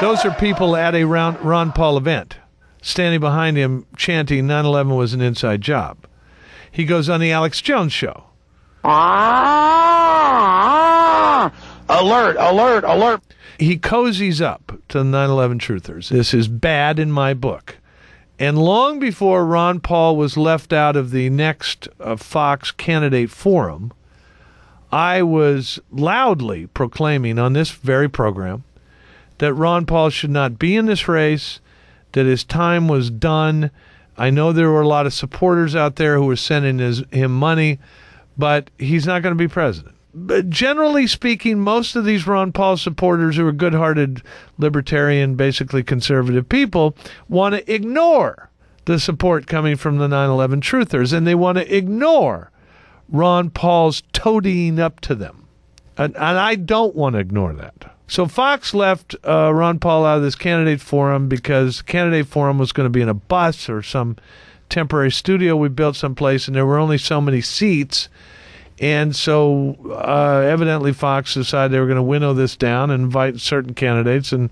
Those are people at a Ron Paul event, standing behind him chanting 9/11 was an inside job. He goes on the Alex Jones show. Alert, alert, alert. He cozies up to the 9/11 truthers. This is bad in my book. And long before Ron Paul was left out of the next Fox candidate forum, I was loudly proclaiming on this very program that Ron Paul should not be in this race, that his time was done. I know there were a lot of supporters out there who were sending him money, but he's not going to be president. But generally speaking, most of these Ron Paul supporters who are good-hearted, libertarian, basically conservative people want to ignore the support coming from the 9/11 truthers, and they want to ignore Ron Paul's toadying up to them. And I don't want to ignore that. So Fox left Ron Paul out of this candidate forum because candidate forum was going to be in a bus or some temporary studio we built someplace, and there were only so many seats. And so evidently Fox decided they were going to winnow this down and invite certain candidates and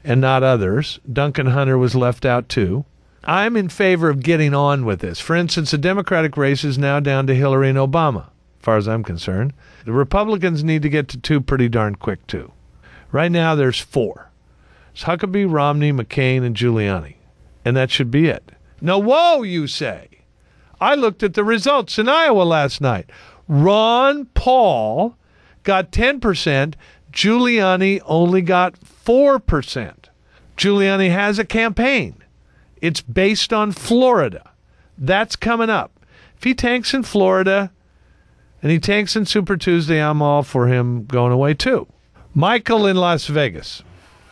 not others. Duncan Hunter was left out too. I'm in favor of getting on with this. For instance, the Democratic race is now down to Hillary and Obama, as far as I'm concerned. The Republicans need to get to 2 pretty darn quick too. Right now there's 4. It's Huckabee, Romney, McCain, and Giuliani. And that should be it. Now, whoa, you say. I looked at the results in Iowa last night. Ron Paul got 10%. Giuliani only got 4%. Giuliani has a campaign. It's based on Florida. That's coming up. If he tanks in Florida and he tanks in Super Tuesday, I'm all for him going away too. Michael in Las Vegas.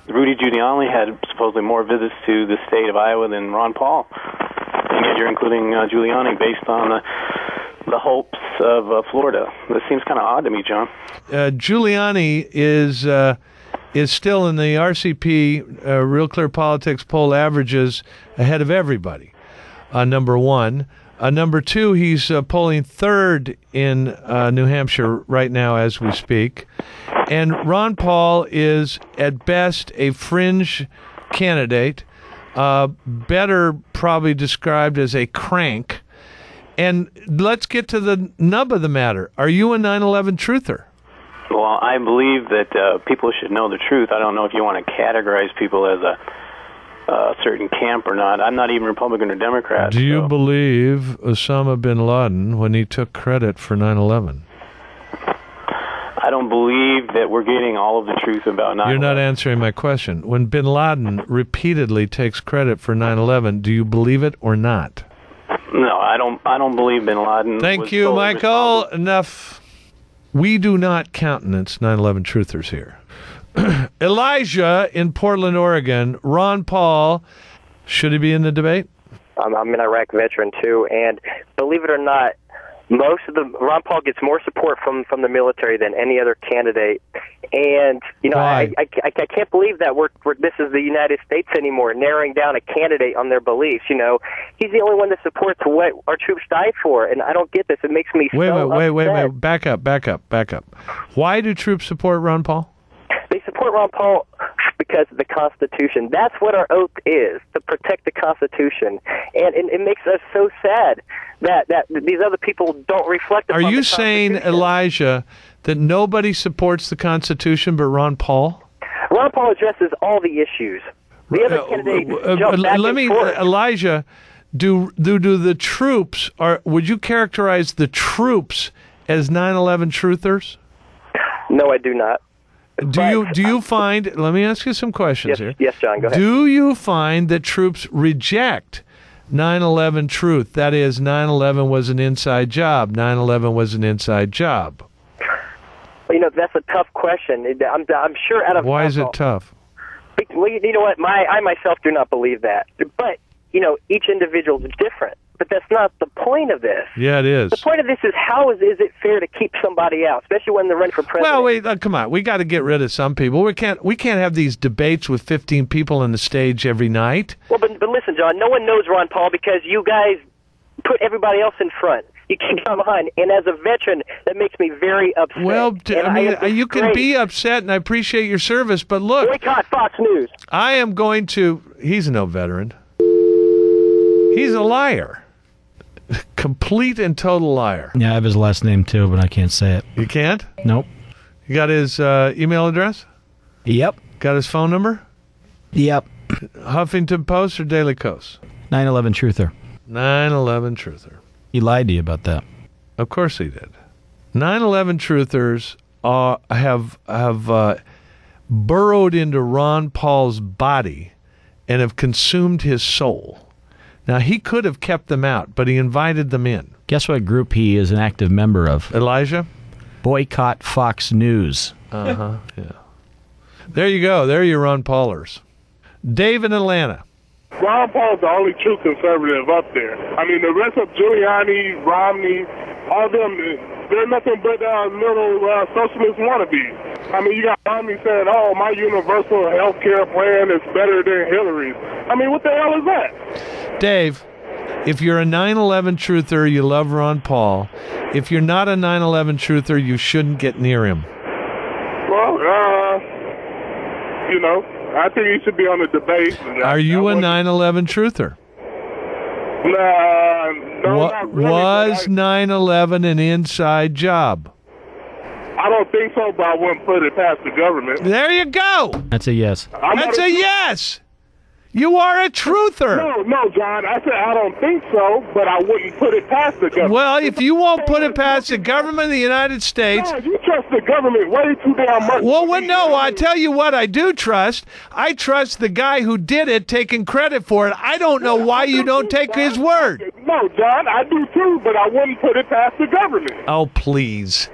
Rudy Giuliani had supposedly more visits to the state of Iowa than Ron Paul. And yet you're including Giuliani based on the hopes of Florida. This seems kind of odd to me, John. Giuliani is still in the RCP Real Clear Politics poll averages ahead of everybody, number one. Number two, he's polling third in New Hampshire right now as we speak. And Ron Paul is, at best, a fringe candidate, better probably described as a crank. And let's get to the nub of the matter. Are you a 9/11 truther? Well, I believe that people should know the truth. I don't know if you want to categorize people as a certain camp or not. I'm not even Republican or Democrat. Do you believe Osama bin Laden when he took credit for 9/11? I don't believe that we're getting all of the truth about 9/11. You're not answering my question. When bin Laden repeatedly takes credit for 9/11, do you believe it or not? No, I don't believe bin Laden. Thank you, Michael. Enough. We do not countenance 9/11 truthers here. Elijah in Portland, Oregon. Ron Paul, should he be in the debate? I'm an Iraq veteran too, and believe it or not, Ron Paul gets more support from the military than any other candidate. And I can't believe that this is the United States anymore, narrowing down a candidate on their beliefs. He's the only one that supports what our troops died for, and I don't get this. It makes me wait. Back up. Why do troops support Ron Paul? They support Ron Paul because of the Constitution. That's what our oath is, to protect the Constitution. And it makes us so sad that these other people don't reflect upon the Constitution. Are you saying, Elijah, that nobody supports the Constitution but Ron Paul? Ron Paul addresses all the issues. The other candidates jump back and forth. Elijah, do the troops, would you characterize the troops as 9/11 truthers? No, I do not. Do you find, let me ask you some questions here. Yes, John, go ahead. Do you find that troops reject 9/11 truth? That is, 9/11 was an inside job. 9/11 was an inside job. That's a tough question. I'm sure out of... Why is it tough? Well, you know what? I myself do not believe that. But, each individual is different. But that's not the point of this. Yeah, it is. The point of this is how is it fair to keep somebody out, especially when they're running for president? Well, wait, come on. We got to get rid of some people. We can't have these debates with 15 people on the stage every night. Well, but listen, John, no one knows Ron Paul because you guys put everybody else in front. You keep John behind. And as a veteran, that makes me very upset. Well, you can be upset, and I appreciate your service, but look. Boycott Fox News. I am going to... He's no veteran. He's a liar. Complete and total liar. Yeah, I have his last name too, but I can't say it. You can't? Nope. You got his email address? Yep. Got his phone number? Yep. Huffington Post or Daily Kos? 9/11 Truther. 9/11 Truther. He lied to you about that. Of course he did. 9/11 truthers have burrowed into Ron Paul's body and have consumed his soul. Now, he could have kept them out, but he invited them in. Guess what group he is an active member of? Elijah? Boycott Fox News. Yeah. There you go. There are your Ron Paulers. Dave in Atlanta. Ron Paul's the only true conservative up there. I mean, the rest of Giuliani, Romney, all them, they're nothing but little socialist wannabes. I mean, you got Romney saying, oh, my universal health care plan is better than Hillary's. I mean, what the hell is that? Dave, if you're a 9/11 truther, you love Ron Paul. If you're not a 9/11 truther, you shouldn't get near him. Well, I think he should be on the debate. Are you a 9/11 truther? No, not really. Was 9/11 an inside job? I don't think so, but I wouldn't put it past the government. There you go. That's a yes. That's a yes. You are a truther. No, John. I said I don't think so, but I wouldn't put it past the government. Well, if you won't put it past the government of the United States... No, you trust the government way too damn much. Well, no, I tell you what I do trust. I trust the guy who did it taking credit for it. I don't know why you don't take his word. No, John, I do too, but I wouldn't put it past the government. Oh, please.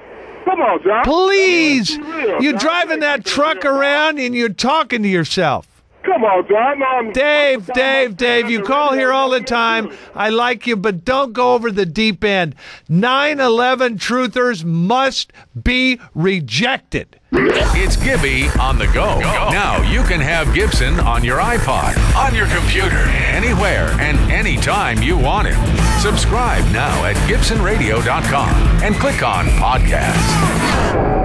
Come on, John. Please. You're driving that truck around and you're talking to yourself. Come on, John. Dave, you call here all the time. I like you, but don't go over the deep end. 9/11 truthers must be rejected. It's Gibby on the go. Now you can have Gibson on your iPod, on your computer, anywhere and anytime you want it. Subscribe now at GibsonRadio.com and click on Podcasts.